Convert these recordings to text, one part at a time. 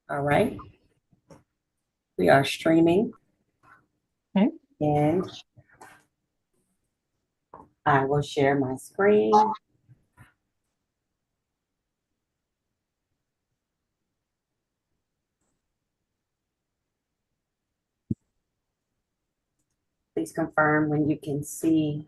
All right, we are streaming Okay. and I will share my screen. Please confirm when you can see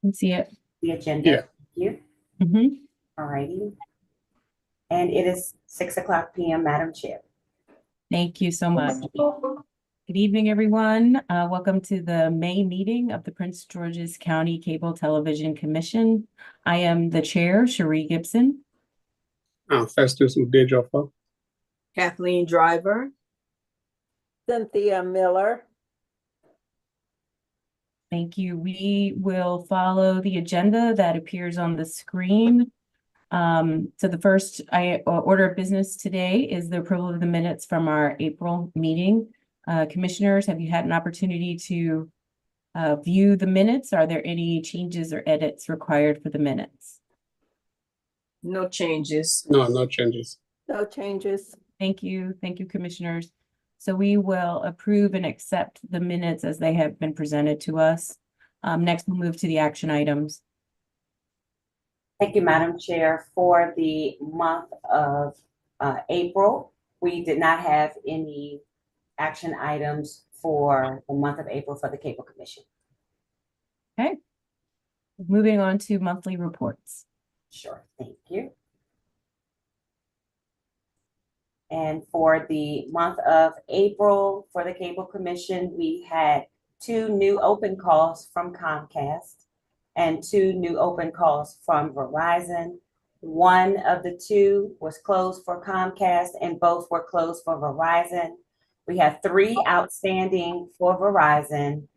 Can see it. the agenda. Yeah. Thank you. Mhm. All righty. And it is 6:00 p.m., Madam Chair. Thank you so much. Good evening, everyone. Welcome to the May meeting of the Prince George's County Cable Television Commission. I am the chair, Cherie Gibson. Festus Udejofa. Kathleen Driver. Cynthia Miller. Thank you. We will follow the agenda that appears on the screen. So the first order of business today is the approval of the minutes from our April meeting. Commissioners, have you had an opportunity to view the minutes? Are there any changes or edits required for the minutes? No changes. No changes. No changes. Thank you. Thank you, commissioners. So we will approve and accept the minutes as they have been presented to us. Next, we'll move to the action items. Thank you, Madam Chair. For the month of April, we did not have any action items for the month of April for the Cable Commission. Okay. Moving on to monthly reports. Sure, thank you. And for the month of April, for the Cable Commission, we had 2 new open calls from Comcast and 2 new open calls from Verizon. One of the 2 was closed for Comcast and both were closed for Verizon. We have 3 outstanding for Verizon,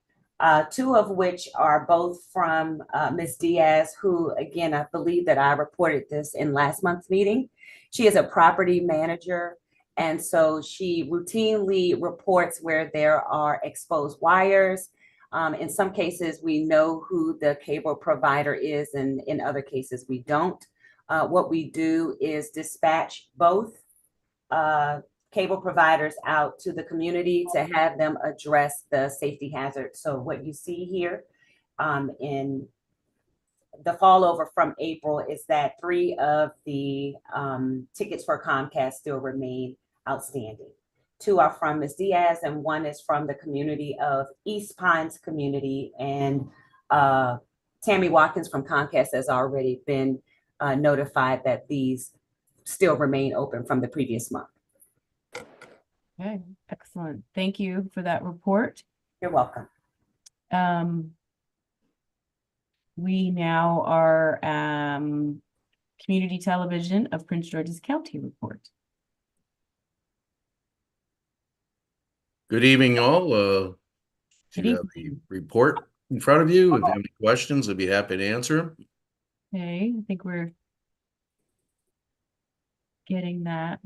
2 of which are both from Ms. Diaz, who, again, I believe that I reported this in last month's meeting. She is a property manager, and so she routinely reports where there are exposed wires. In some cases, we know who the cable provider is, and in other cases, we don't. What we do is dispatch both cable providers out to the community to have them address the safety hazard. So what you see here in the fallover from April is that 3 of the tickets for Comcast still remain outstanding. 2 are from Ms. Diaz and 1 is from the community of East Pines community. And Tammy Watkins from Comcast has already been notified that these still remain open from the previous month. Okay, excellent. Thank you for that report. You're welcome. We now are Community Television of Prince George's County report. Good evening, all. Good You have the report in front of you. If you have any questions, I'd be happy to answer them. Okay, I think we're getting that.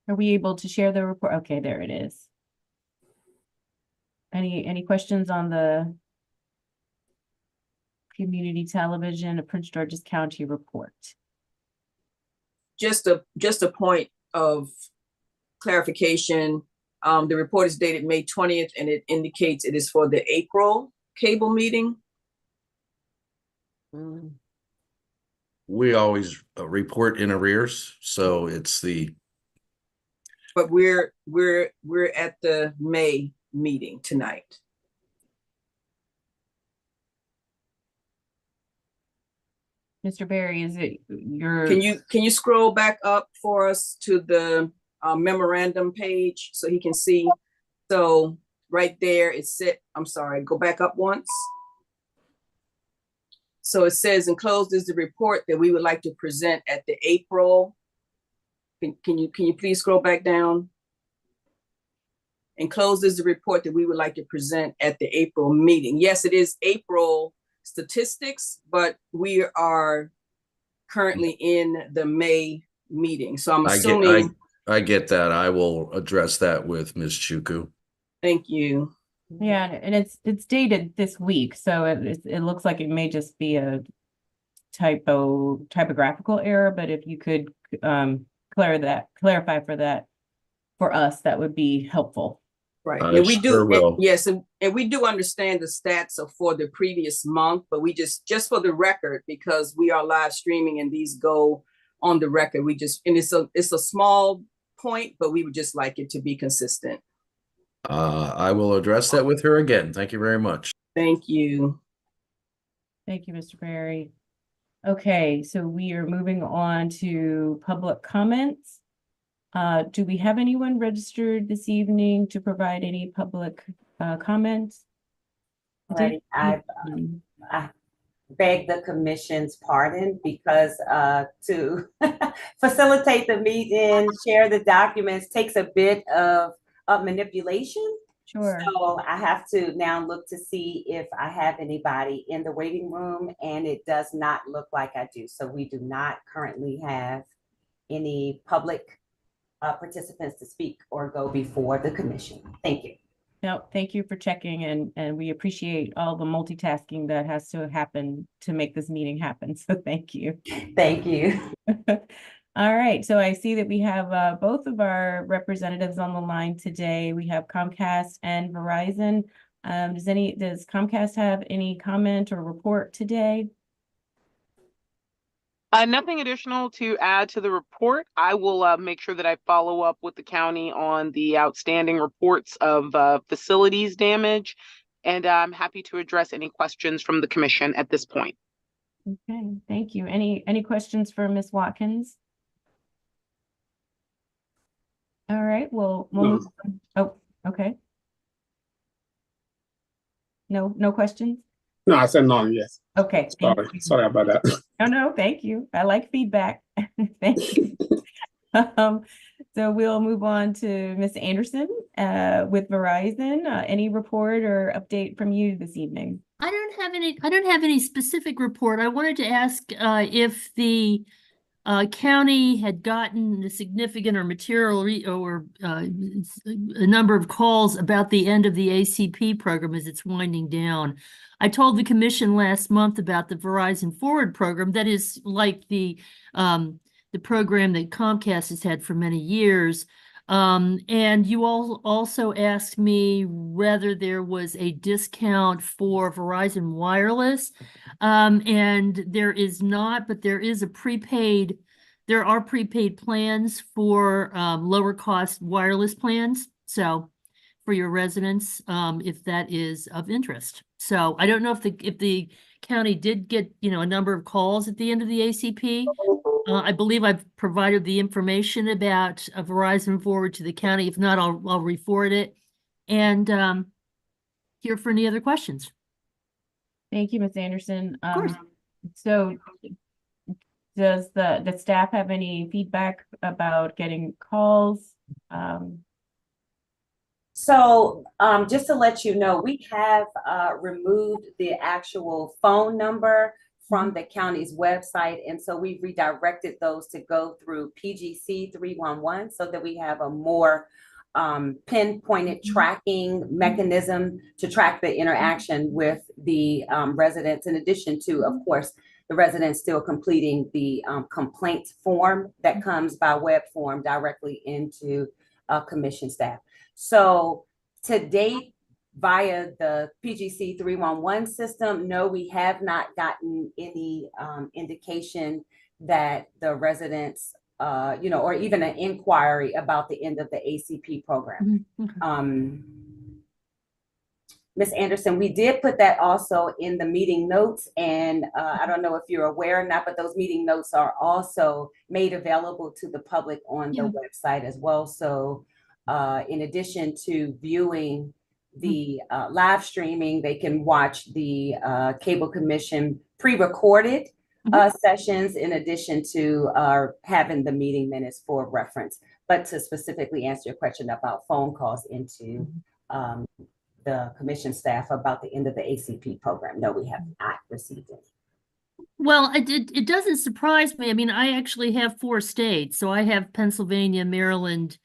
Are we able to share the report? Okay, there it is. Any questions on the Community Television of Prince George's County report? Just a point of clarification. The report is dated May 20th, and it indicates it is for the April cable meeting. We always report in arrears, so it's But we're at the May meeting tonight. Mr. Berry, is it your? Can you scroll back up for us to the memorandum page so he can see? So right there, I'm sorry, go back up once. So it says enclosed is the report that we would like to present at the April. Can you please scroll back down? Enclosed is the report that we would like to present at the April meeting. Yes, it is April statistics, but we are currently in the May meeting. So I'm assuming. I get that. I will address that with Ms. Chuku. Thank you. Yeah, and it's dated this week, so it looks like it may just be a typographical error, but if you could clarify for that for us, that would be helpful. Right. I And we sure do, will. yes, and we do understand the stats are for the previous month, but we just for the record, because we are live streaming and these go on the record, and it's a small point, but we would just like it to be consistent. I will address that with her again. Thank you very much. Thank you. Thank you, Mr. Perry. Okay, so we are moving on to public comments. Do we have anyone registered this evening to provide any public comments? Alrighty, I beg the commission's pardon because to facilitate the meeting, share the documents takes a bit of manipulation. Sure. So I have to now look to see if I have anybody in the waiting room, and it does not look like I do. So we do not currently have any public participants to speak or go before the commission. Thank you. No, thank you for checking, and we appreciate all the multitasking that has to happen to make this meeting happen. So thank you. Thank you. All right, so I see that we have both of our representatives on the line today. We have Comcast and Verizon. Does Comcast have any comment or report today? Nothing additional to add to the report. I will make sure that I follow up with the county on the outstanding reports of facilities damage, and I'm happy to address any questions from the commission at this point. Okay, thank you. Any questions for Ms. Watkins? All right, we'll move on. Oh, okay. No questions? No, I said none, yes. Okay. Sorry about that. No, thank you. I like feedback. Thank you. So we'll move on to Ms. Anderson with Verizon. Any report or update from you this evening? I don't have any specific report. I wanted to ask if the county had gotten a significant or material a number of calls about the end of the ACP program as it's winding down. I told the commission last month about the Verizon Forward program that is like the program that Comcast has had for many years. And you all also asked me whether there was a discount for Verizon Wireless. And there is not, but there is there are prepaid plans for lower cost wireless plans. So for your residents, if that is of interest. So I don't know if the county did get, a number of calls at the end of the ACP. I believe I've provided the information about a Verizon Forward to the county. If not, I'll re-forward it and here for any other questions. Thank you, Ms. Anderson. Of course. So does the staff have any feedback about getting calls? So just to let you know, we have removed the actual phone number from the county's website. And so we've redirected those to go through PGC 311 so that we have a more pinpointed tracking mechanism to track the interaction with the residents, in addition to, of course, the residents still completing the complaint form that comes by web form directly into commission staff. So to date, via the PGC 311 system, no, we have not gotten any indication that the residents, or even an inquiry about the end of the ACP program. Okay. Ms. Anderson, we did put that also in the meeting notes, and I don't know if you're aware or not, but those meeting notes are also made available to the public on the website as well. So in addition to viewing the live streaming, they can watch the Cable Commission pre-recorded sessions, in addition to having the meeting minutes for reference. But to specifically answer your question about phone calls into the commission staff about the end of the ACP program, no, we have not received it. Well, it doesn't surprise me. I mean, I actually have 4 states. So I have Pennsylvania, Maryland,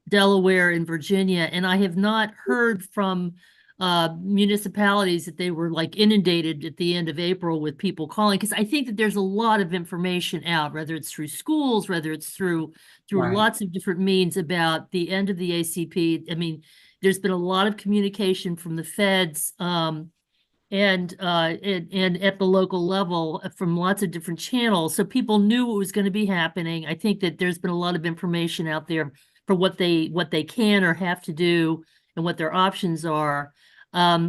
Delaware, and Virginia, and I have not heard from municipalities that they were like inundated at the end of April with people calling, because I think that there's a lot of information out, whether it's through schools, whether it's through Right. lots of different means about the end of the ACP. I mean, there's been a lot of communication from the feds, and at the local level from lots of different channels. So people knew what was going to be happening. I think that there's been a lot of information out there for what they can or have to do and what their options are.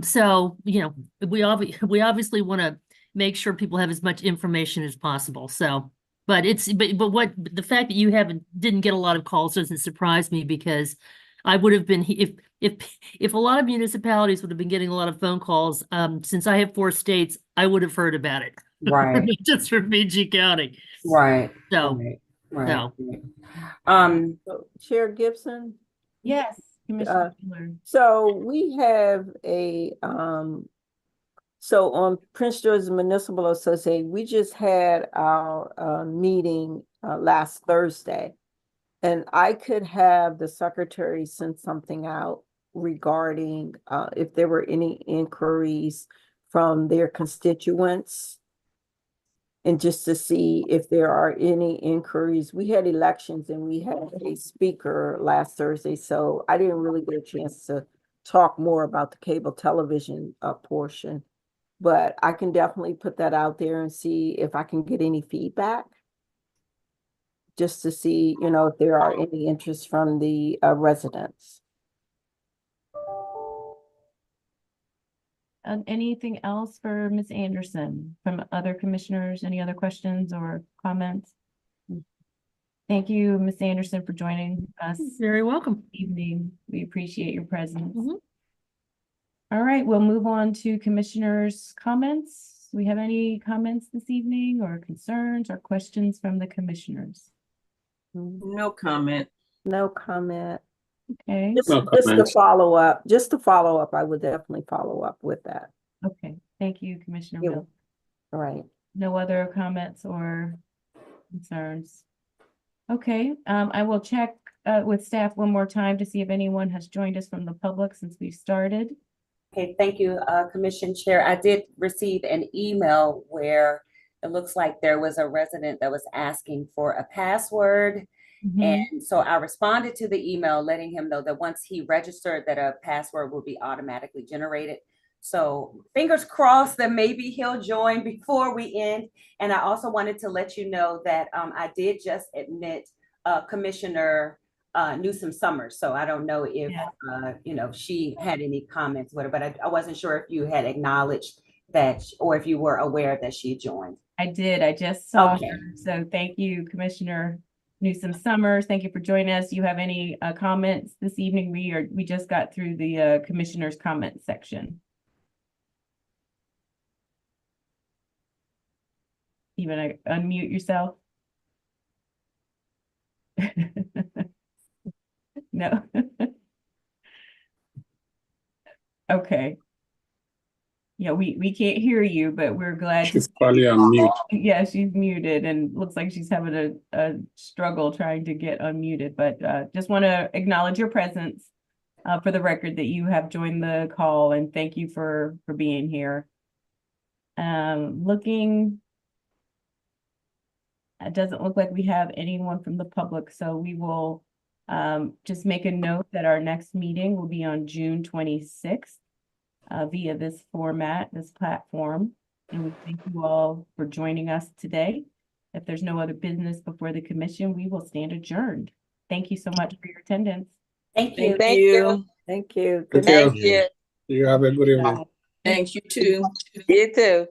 So, you know, we obviously want to make sure people have as much information as possible. So, but what the fact that you didn't get a lot of calls doesn't surprise me, because I would have been, if a lot of municipalities would have been getting a lot of phone calls, since I have 4 states, I would have heard about it. Right. Just from PG County. Right. So, Right. so. So, Chair Gibson, Yes, Commissioner Taylor. so we have so on Prince George's Municipal Association, we just had our meeting last Thursday. And I could have the secretary send something out regarding if there were any inquiries from their constituents. And just to see if there are any inquiries. We had elections and we had a speaker last Thursday, so I didn't really get a chance to talk more about the cable television portion. But I can definitely put that out there and see if I can get any feedback. Just to see, you know, if there are any interest from the residents. Anything else for Ms. Anderson from other commissioners? Any other questions or comments? Thank you, Ms. Anderson, for joining us this Very welcome. evening. We appreciate your presence. Mhm. All right, we'll move on to commissioners' comments. Do we have any comments this evening, or concerns or questions from the commissioners? No comment. No comment. Okay, Just No to comments. follow up, I would definitely follow up with that. okay. Thank you, Commissioner Yeah. Mill. All right. No other comments or concerns? Okay, I will check with staff one more time to see if anyone has joined us from the public since we started. Okay, thank you, Commission Chair. I did receive an email where it looks like there was a resident that was asking for a password. And so I responded to the email, letting him know that once he registered, that a password will be automatically generated. So fingers crossed that maybe he'll join before we end. And I also wanted to let you know that I did just admit Commissioner Newsom Summers. So I don't know if you know, she had any comments with her, but I wasn't sure if you had acknowledged that, or if you were aware that she joined. I did. I just saw Okay. her. So thank you, Commissioner Newsom Summers. Thank you for joining us. You have any comments this evening? We just got through the commissioner's comment section. You want to unmute yourself? No. Okay. Yeah, we can't hear you, but we're glad to. She's probably on mute. Yeah, she's muted and looks like she's having a struggle trying to get unmuted, but just want to acknowledge your presence for the record that you have joined the call, and thank you for being here. Looking, it doesn't look like we have anyone from the public, so we will just make a note that our next meeting will be on June 26th. Via this format, this platform. And we thank you all for joining us today. If there's no other business before the commission, we will stand adjourned. Thank you so much for your attendance. Thank you. Thank you. Thank you. Thank Good you. night. You have a good evening. Thanks, you too. You too.